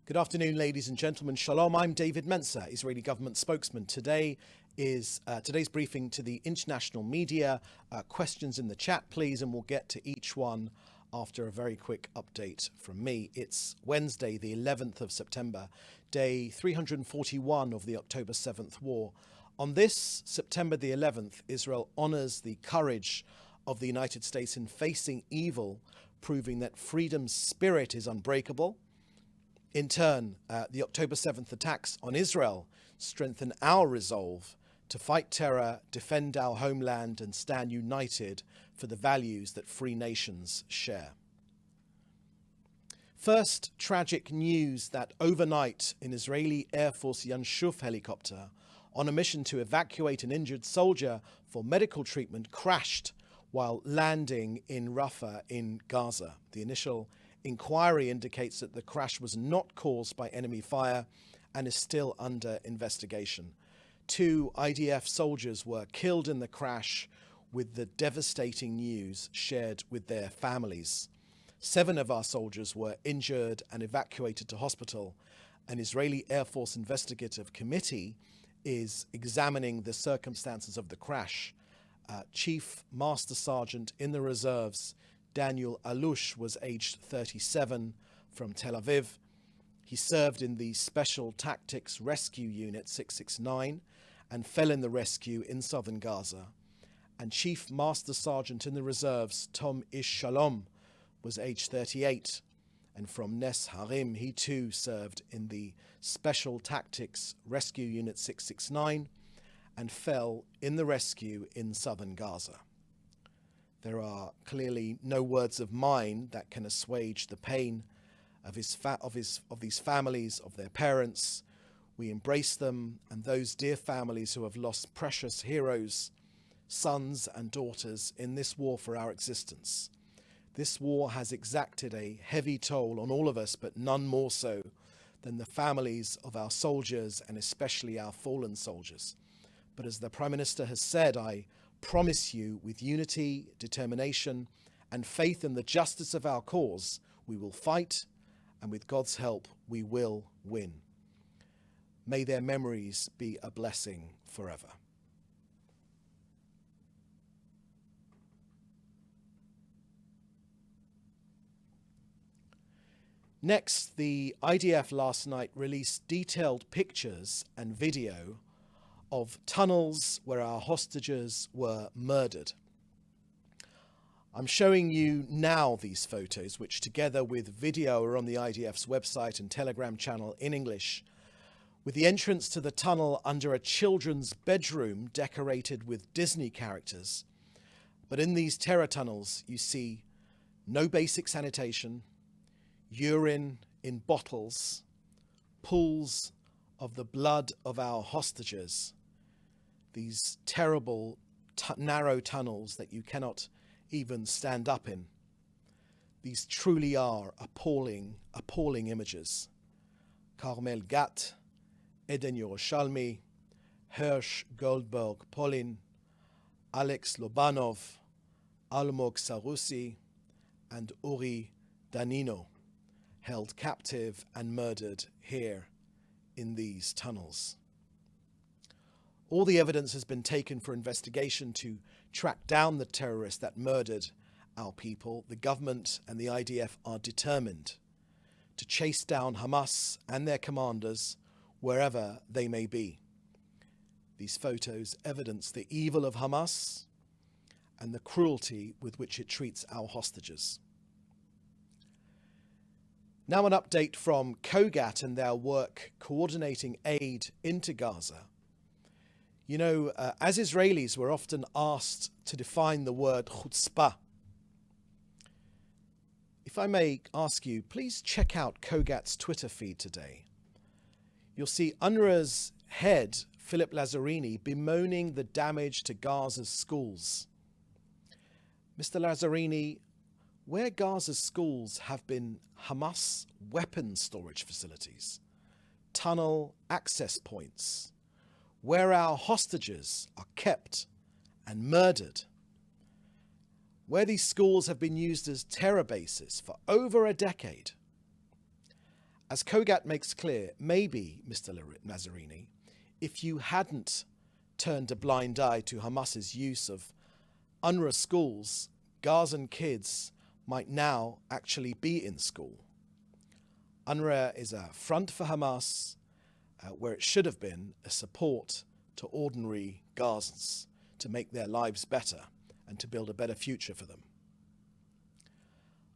Good afternoon, ladies and gentlemen. Shalom. I'm David Mensa, Israeli government spokesman. Today's briefing to the international media. Questions in the chat, please, and we'll get to each one after a very quick update from me. It's Wednesday, the 11th of September, day 341 of the October 7th war. On this September the 11th, Israel honors the courage of the United States in facing evil, proving that freedom's spirit is unbreakable. In turn, the October 7th attacks on Israel strengthen our resolve to fight terror, defend our homeland, and stand united for the values that free nations share. First, tragic news that overnight an Israeli Air Force Yanshuf helicopter on a mission to evacuate an injured soldier for medical treatment crashed while landing in Rafah in Gaza. The initial inquiry indicates that the crash was not caused by enemy fire and is still under investigation. 2 IDF soldiers were killed in the crash, with the devastating news shared with their families. 7 of our soldiers were injured and evacuated to hospital. An Israeli Air Force investigative committee is examining the circumstances of the crash. Chief Master Sergeant in the reserves Daniel Alush was aged 37 from Tel Aviv. He served in the Special Tactics Rescue Unit 669 and fell in the rescue in southern Gaza. And Chief Master Sergeant in the reserves Tom Ish Shalom was aged 38 and from Nes Harim. He too served in the Special Tactics Rescue Unit 669 and fell in the rescue in southern Gaza. There are clearly no words of mine that can assuage the pain of these families, of their parents. We embrace them and those dear families who have lost precious heroes, sons and daughters in this war for our existence. This war has exacted a heavy toll on all of us, but none more so than the families of our soldiers and especially our fallen soldiers. But as the Prime Minister has said, I promise you, with unity, determination, and faith in the justice of our cause, we will fight, and with God's help, we will win. May their memories be a blessing forever. Next, the IDF last night released detailed pictures and video of tunnels where our hostages were murdered. I'm showing you now these photos, which together with video are on the IDF's website and Telegram channel in English, with the entrance to the tunnel under a children's bedroom decorated with Disney characters. But in these terror tunnels, you see no basic sanitation, urine in bottles, pools of the blood of our hostages, these terrible narrow tunnels that you cannot even stand up in. These truly are appalling images. Carmel Gat, Eden Yerushalmi, Hirsch Goldberg Polin, Alex Lobanov, Almog Sarusi, and Uri Danino, held captive and murdered here in these tunnels. All the evidence has been taken for investigation to track down the terrorists that murdered our people. The government and the IDF are determined to chase down Hamas and their commanders wherever they may be. These photos evidence the evil of Hamas and the cruelty with which it treats our hostages. Now an update from COGAT and their work coordinating aid into Gaza. You know, as Israelis, we're often asked to define the word chutzpah. If I may ask you, please check out COGAT's Twitter feed today. You'll see UNRWA's head, Philip Lazzarini, bemoaning the damage to Gaza's schools. Mr. Lazzarini, where Gaza's schools have been Hamas weapons storage facilities, tunnel access points, where our hostages are kept and murdered, where these schools have been used as terror bases for over a decade. As Kogat makes clear, maybe, Mr. Nazzarini, if you hadn't turned a blind eye to Hamas's use of UNRWA schools, Gazan kids might now actually be in school. UNRWA is a front for Hamas, where it should have been a support to ordinary Gazans to make their lives better and to build a better future for them.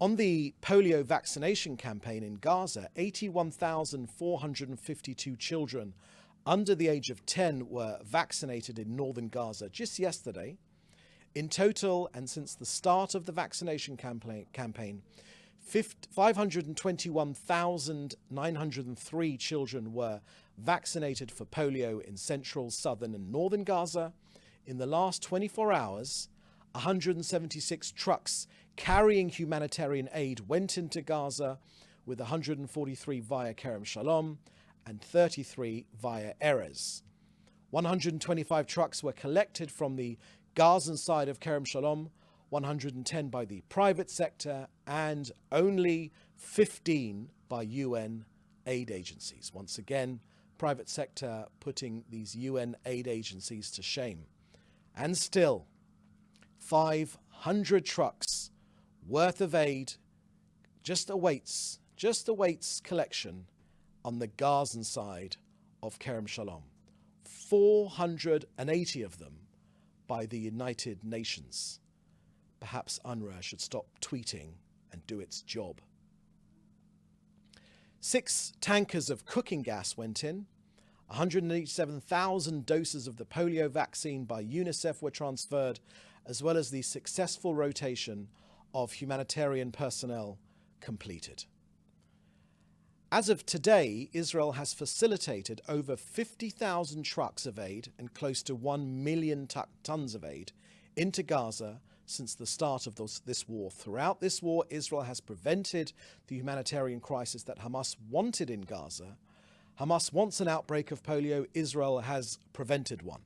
On the polio vaccination campaign in Gaza, 81,452 children under the age of 10 were vaccinated in northern Gaza just yesterday. In total, and since the start of the vaccination campaign, 521,903 children were vaccinated for polio in central, southern and northern Gaza. In the last 24 hours, 176 trucks carrying humanitarian aid went into Gaza, with 143 via Kerem Shalom and 33 via Erez. 125 trucks were collected from the Gazan side of Kerem Shalom, 110 by the private sector, and only 15 by UN aid agencies. Once again, private sector putting these UN aid agencies to shame. And still, 500 trucks worth of aid just awaits collection on the Gazan side of Kerem Shalom. 480 of them by the United Nations. Perhaps UNRWA should stop tweeting and do its job. 6 tankers of cooking gas went in. 187,000 doses of the polio vaccine by UNICEF were transferred, as well as the successful rotation of humanitarian personnel completed. As of today, Israel has facilitated over 50,000 trucks of aid and close to 1 million tons of aid into Gaza since the start of this war. Throughout this war, Israel has prevented the humanitarian crisis that Hamas wanted in Gaza. Hamas wants an outbreak of polio. Israel has prevented one.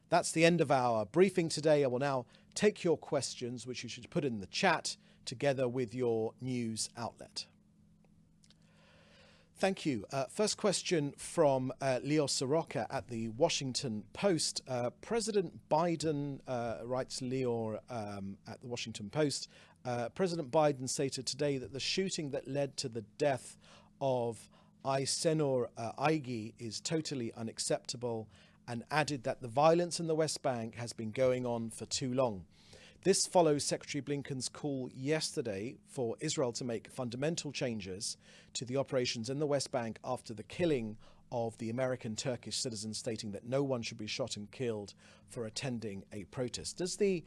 That's the end of our briefing today. I will now take your questions, which you should put in the chat together with your news outlet. Thank you. First question from Leo Soroka at the Washington Post. President Biden, writes Leo at the Washington Post, President Biden stated today that the shooting that led to the death of Aysenur Aigi is totally unacceptable, and added that the violence in the West Bank has been going on for too long. This follows Secretary Blinken's call yesterday for Israel to make fundamental changes to the operations in the West Bank after the killing of the American Turkish citizen, stating that no one should be shot and killed for attending a protest. Does the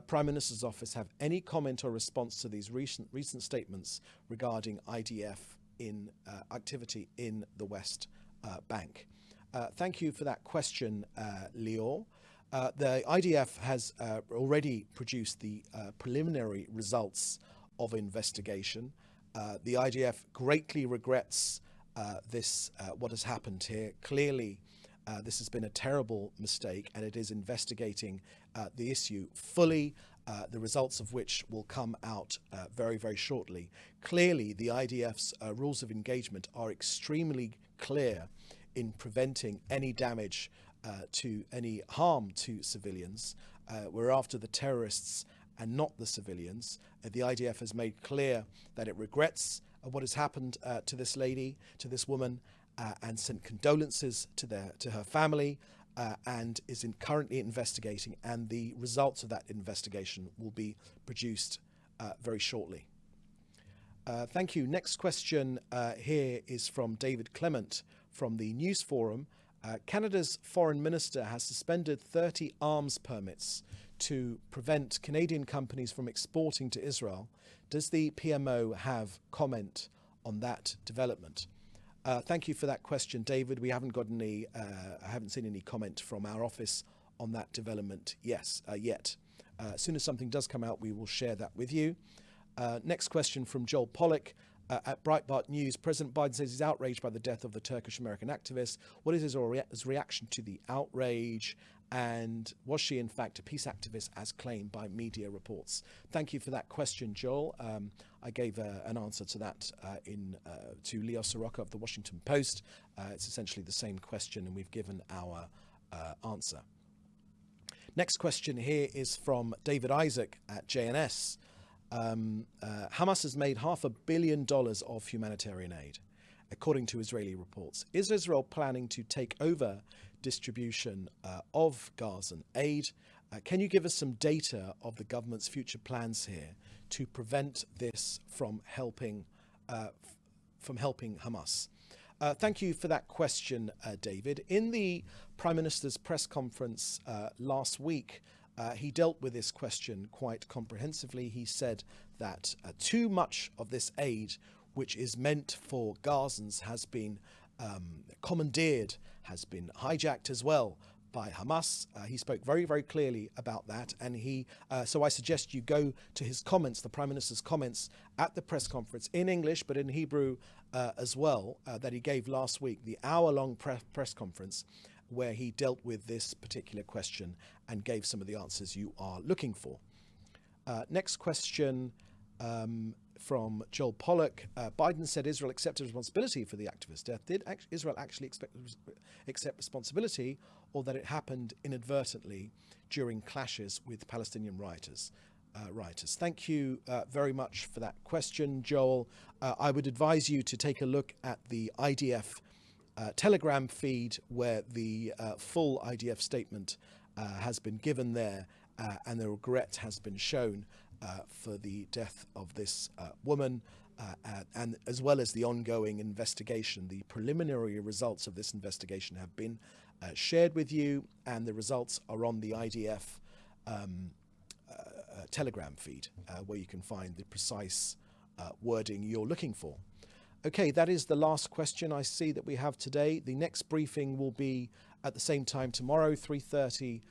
Prime Minister's office have any comment or response to these recent statements regarding IDF in activity in the West Bank? Thank you for that question, Leo. The IDF has already produced the preliminary results of investigation. The IDF greatly regrets what has happened here. Clearly, this has been a terrible mistake, and it is investigating the issue fully, the results of which will come out very, very shortly. Clearly, the IDF's rules of engagement are extremely clear in preventing any damage to any harm to civilians. We're after the terrorists and not the civilians. The IDF has made clear that it regrets what has happened to this lady, to this woman, and sent condolences to her family, and is currently investigating, and the results of that investigation will be produced very shortly. Thank you. Next question here is from David Clement from the News Forum. Canada's foreign minister has suspended 30 arms permits to prevent Canadian companies from exporting to Israel. Does the PMO have comment on that development? Thank you for that question, David. We haven't got any. I haven't seen any comment from our office on that development. Yet. As soon as something does come out, we will share that with you. Next question from Joel Pollack. At Breitbart News, President Biden says he's outraged by the death of the Turkish-American activist. What is his reaction to the outrage? And was she in fact a peace activist as claimed by media reports? Thank you for that question, Joel. I gave an answer to that to Leo Soroka of the Washington Post. It's essentially the same question, and we've given our answer. Next question here is from David Isaac at JNS. Hamas has made $500 million of humanitarian aid, according to Israeli reports. Is Israel planning to take over distribution of Gazan aid? Can you give us some data of the government's future plans here to prevent this from helping Hamas? Thank you for that question, David. In the Prime Minister's press conference last week, he dealt with this question quite comprehensively. He said that too much of this aid, which is meant for Gazans, has been commandeered, has been hijacked as well by Hamas. He spoke very, very clearly about that. And so I suggest you go to his comments, the Prime Minister's comments at the press conference in English, but in Hebrew as well, that he gave last week, the hour-long press conference, where he dealt with this particular question and gave some of the answers you are looking for. Next question from Joel Pollock. Biden said Israel accepted responsibility for the activist's death. Did Israel actually accept responsibility, or that it happened inadvertently during clashes with Palestinian rioters? Thank you very much for that question, Joel. I would advise you to take a look at the IDF Telegram feed, where the full IDF statement has been given there, and the regret has been shown for the death of this woman, and as well as the ongoing investigation. The preliminary results of this investigation have been shared with you, and the results are on the IDF Telegram feed, where you can find the precise wording you're looking for. Okay, that is the last question I see that we have today. The next briefing will be at the same time tomorrow, 3:30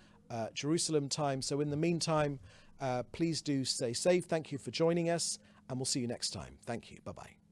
Jerusalem time. So in the meantime, please do stay safe. Thank you for joining us, and we'll see you next time. Thank you. Bye-bye.